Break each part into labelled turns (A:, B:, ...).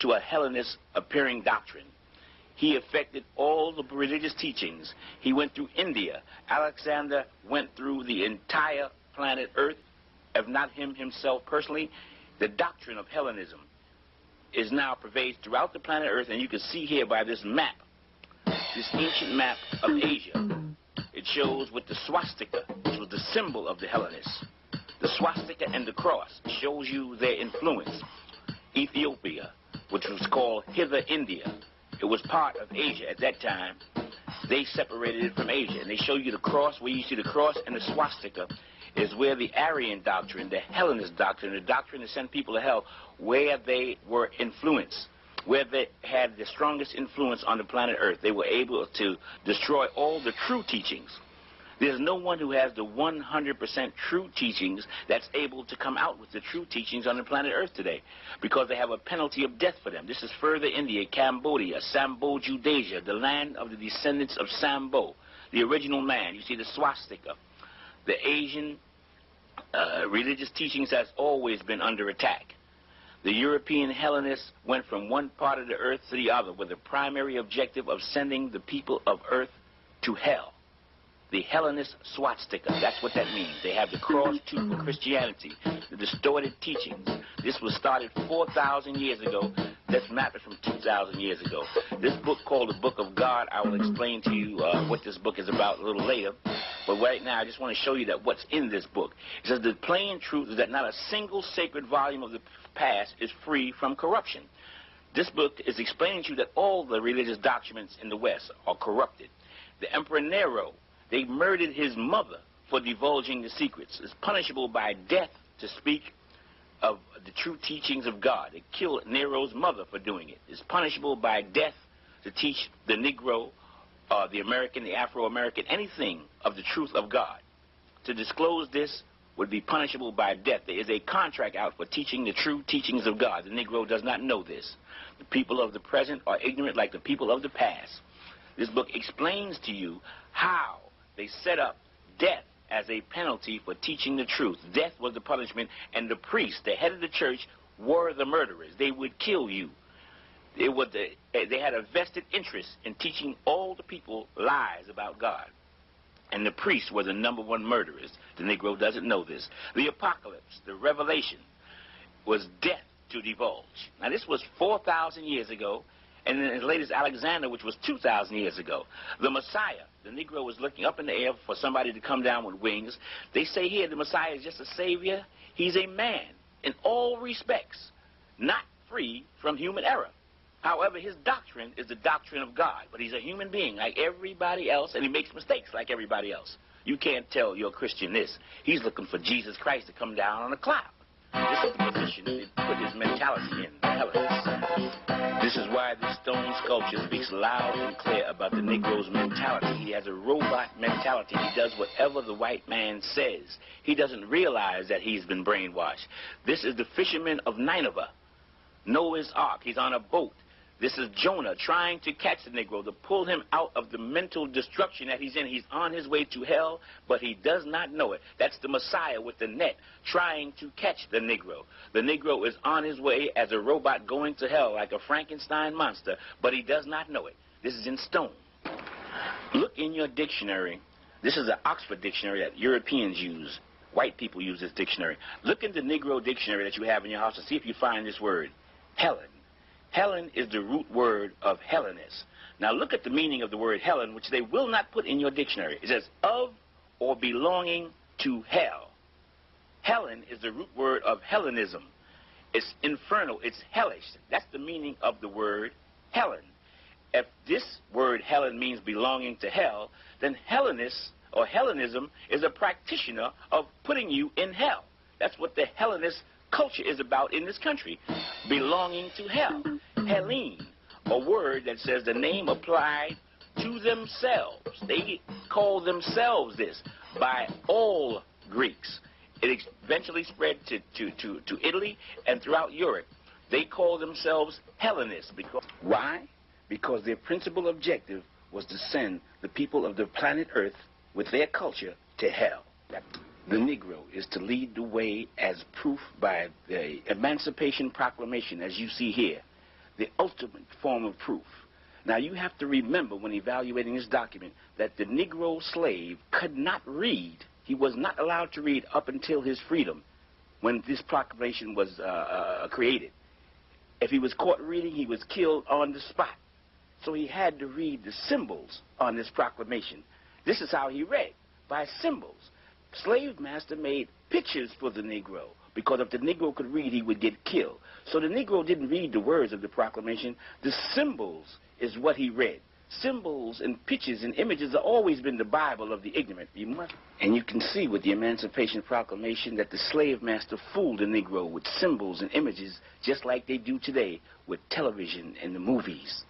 A: to a Hellenist appearing doctrine. He affected all the religious teachings. He went through India. Alexander went through the entire planet Earth, if not him himself personally. The doctrine of Hellenism is now pervades throughout the planet Earth, and you can see here by this map, this ancient map of Asia. It shows with the swastika, which was the symbol of the Hellenists. The swastika and the cross shows you their influence. Ethiopia, which was called Hither India, it was part of Asia at that time. They separated it from Asia, and they show you the cross. Where you see the cross and the swastika is where the Aryan doctrine, the Hellenist doctrine, the doctrine that sent people to hell, where they were influenced, where they had the strongest influence on the planet Earth. They were able to destroy all the true teachings. There's no one who has the 100% true teachings that's able to come out with the true teachings on the planet Earth today, because they have a penalty of death for them. This is further India, Cambodia, Sambo Judasia, the land of the descendants of Sambo, the original man. You see the swastika. The Asian religious teachings has always been under attack. The European Hellenists went from one part of the earth to the other with the primary objective of sending the people of earth to hell. The Hellenist swastika, that's what that means. They have the cross too for Christianity, the distorted teachings. This was started 4,000 years ago. This map is from 2,000 years ago. This book called the Book of God, I will explain to you what this book is about a little later. But right now, I just want to show you that what's in this book. It says the plain truth is that not a single sacred volume of the past is free from corruption. This book is explaining to you that all the religious documents in the West are corrupted. The Emperor Nero, they murdered his mother for divulging the secrets. It's punishable by death to speak of the true teachings of God. They killed Nero's mother for doing it. It's punishable by death to teach the Negro, the American, the Afro-American, anything of the truth of God. To disclose this would be punishable by death. There is a contract out for teaching the true teachings of God. The Negro does not know this. The people of the present are ignorant like the people of the past. This book explains to you how they set up death as a penalty for teaching the truth. Death was the punishment, and the priests, the head of the church, were the murderers. They would kill you. They had a vested interest in teaching all the people lies about God. And the priests were the #1 murderers. The Negro doesn't know this. The apocalypse, the revelation, was death to divulge. Now, this was 4,000 years ago, and then as late as Alexander, which was 2,000 years ago. The Messiah, the Negro was looking up in the air for somebody to come down with wings. They say here the Messiah is just a savior. He's a man in all respects, not free from human error. However, his doctrine is the doctrine of God, but he's a human being like everybody else, and he makes mistakes like everybody else. You can't tell you're a Christian this. He's looking for Jesus Christ to come down on a cloud. This is the position they put his mentality in, the Hellenists. This is why the stone sculpture speaks loud and clear about the Negro's mentality. He has a robot mentality. He does whatever the white man says. He doesn't realize that he's been brainwashed. This is the fisherman of Nineveh, Noah's Ark. He's on a boat. This is Jonah trying to catch the Negro, to pull him out of the mental destruction that he's in. He's on his way to hell, but he does not know it. That's the Messiah with the net trying to catch the Negro. The Negro is on his way as a robot going to hell like a Frankenstein monster, but he does not know it. This is in stone. Look in your dictionary. This is an Oxford dictionary that Europeans use. White people use this dictionary. Look in the Negro dictionary that you have in your house and see if you find this word, Helen. Helen is the root word of Hellenist. Now look at the meaning of the word Helen, which they will not put in your dictionary. It says, of or belonging to hell. Helen is the root word of Hellenism. It's infernal, it's hellish. That's the meaning of the word Helen. If this word Helen means belonging to hell, then Hellenist or Hellenism is a practitioner of putting you in hell. That's what the Hellenist culture is about in this country, belonging to hell. Helene, a word that says the name applied to themselves. They call themselves this by all Greeks. It eventually spread to Italy and throughout Europe. They call themselves Hellenists. Why? Because their principal objective was to send the people of the planet Earth with their culture to hell. The Negro is to lead the way as proof by the Emancipation Proclamation, as you see here. the ultimate form of proof. Now, you have to remember when evaluating this document that the Negro slave could not read. He was not allowed to read up until his freedom when this proclamation was created. If he was caught reading, he was killed on the spot. So he had to read the symbols on this proclamation. This is how he read, by symbols. Slave master made pictures for the Negro, because if the Negro could read, he would get killed. So the Negro didn't read the words of the proclamation. The symbols is what he read. Symbols and pictures and images have always been the Bible of the ignorant. And you can see with the Emancipation Proclamation that the slave master fooled the Negro with symbols and images just like they do today with television and the movies.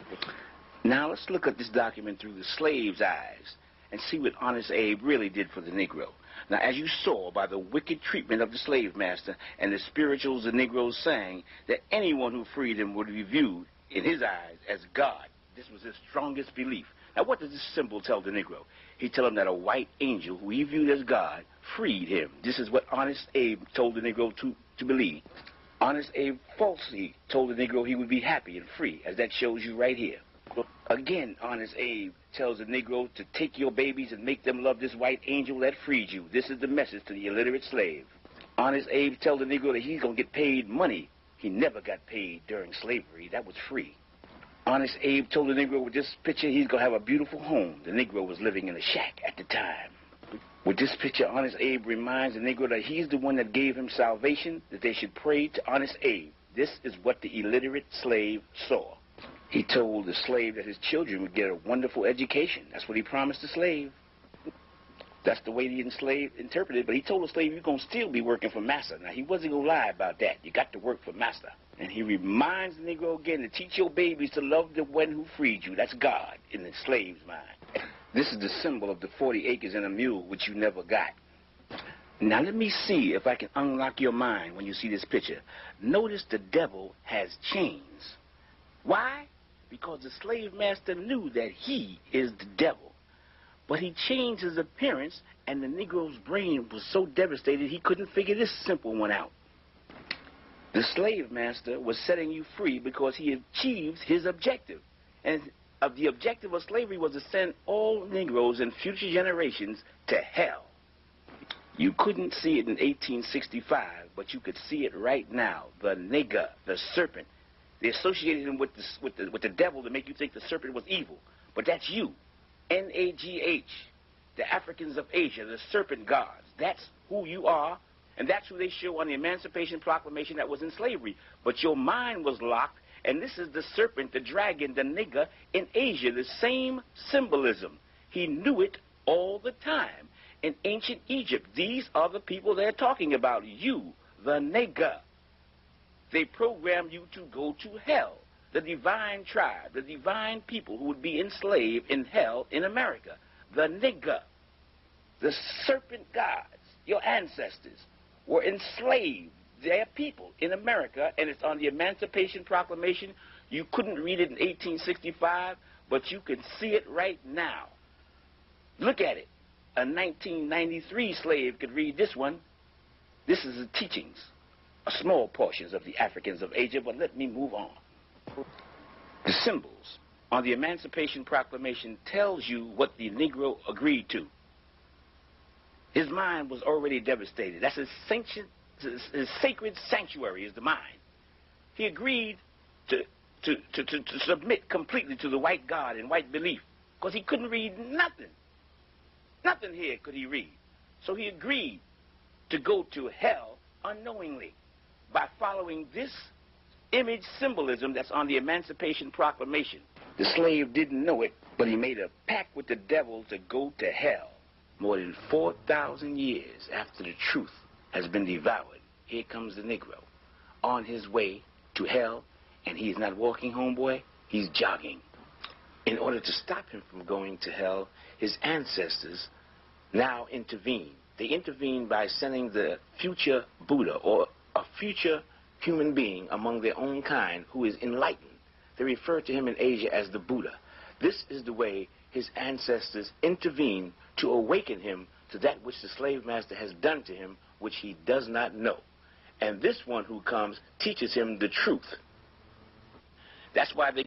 A: Now let's look at this document through the slave's eyes and see what Honest Abe really did for the Negro. Now, as you saw by the wicked treatment of the slave master and the spirituals the Negroes sang, that anyone who freed him would be viewed in his eyes as God. This was his strongest belief. Now, what does this symbol tell the Negro? He tells him that a white angel, who he viewed as God, freed him. This is what Honest Abe told the Negro to believe. Honest Abe falsely told the Negro he would be happy and free, as that shows you right here. Again, Honest Abe tells the Negro to take your babies and make them love this white angel that freed you. This is the message to the illiterate slave. Honest Abe tells the Negro that he's going to get paid money. He never got paid during slavery. That was free. Honest Abe told the Negro with this picture he's going to have a beautiful home. The Negro was living in a shack at the time. With this picture, Honest Abe reminds the Negro that he's the one that gave him salvation, that they should pray to Honest Abe. This is what the illiterate slave saw. He told the slave that his children would get a wonderful education. That's what he promised the slave. That's the way the enslaved interpreted it. But he told the slave, you're going to still be working for master. Now, he wasn't going to lie about that. You got to work for master. And he reminds the Negro again to teach your babies to love the one who freed you. That's God in the slave's mind. This is the symbol of the 40 acres and a mule, which you never got. Now, let me see if I can unlock your mind when you see this picture. Notice the devil has chains. Why? Because the slave master knew that he is the devil. But he changed his appearance, and the Negro's brain was so devastated he couldn't figure this simple one out. The slave master was setting you free because he achieved his objective. And the objective of slavery was to send all Negroes and future generations to hell. You couldn't see it in 1865, but you could see it right now. The nigger, the serpent. They associated him with the devil to make you think the serpent was evil. But that's you. N-A-G-H. The Africans of Asia, the serpent gods. That's who you are, and that's who they show on the Emancipation Proclamation that was in slavery. But your mind was locked, and this is the serpent, the dragon, the nigger in Asia, the same symbolism. He knew it all the time. In ancient Egypt, these are the people they're talking about. You, the nigger. They programmed you to go to hell. The divine tribe, the divine people who would be enslaved in hell in America. The nigger, the serpent gods, your ancestors, were enslaved, their people, in America, and it's on the Emancipation Proclamation. You couldn't read it in 1865, but you can see it right now. Look at it. A 1993 slave could read this one. This is the teachings. Small portions of the Africans of Asia, but let me move on. The symbols on the Emancipation Proclamation tells you what the Negro agreed to. His mind was already devastated. That's his sacred sanctuary is the mind. He agreed to submit completely to the white God and white belief because he couldn't read nothing. Nothing here could he read. So he agreed to go to hell unknowingly by following this image symbolism that's on the Emancipation Proclamation. The slave didn't know it, but he made a pact with the devil to go to hell. More than 4,000 years after the truth has been devoured, here comes the Negro on his way to hell, and he's not walking, homeboy, he's jogging. In order to stop him from going to hell, his ancestors now intervene. They intervene by sending the future Buddha, or a future human being among their own kind who is enlightened. They refer to him in Asia as the Buddha. This is the way his ancestors intervene to awaken him to that which the slave master has done to him, which he does not know. And this one who comes teaches him the truth. That's why they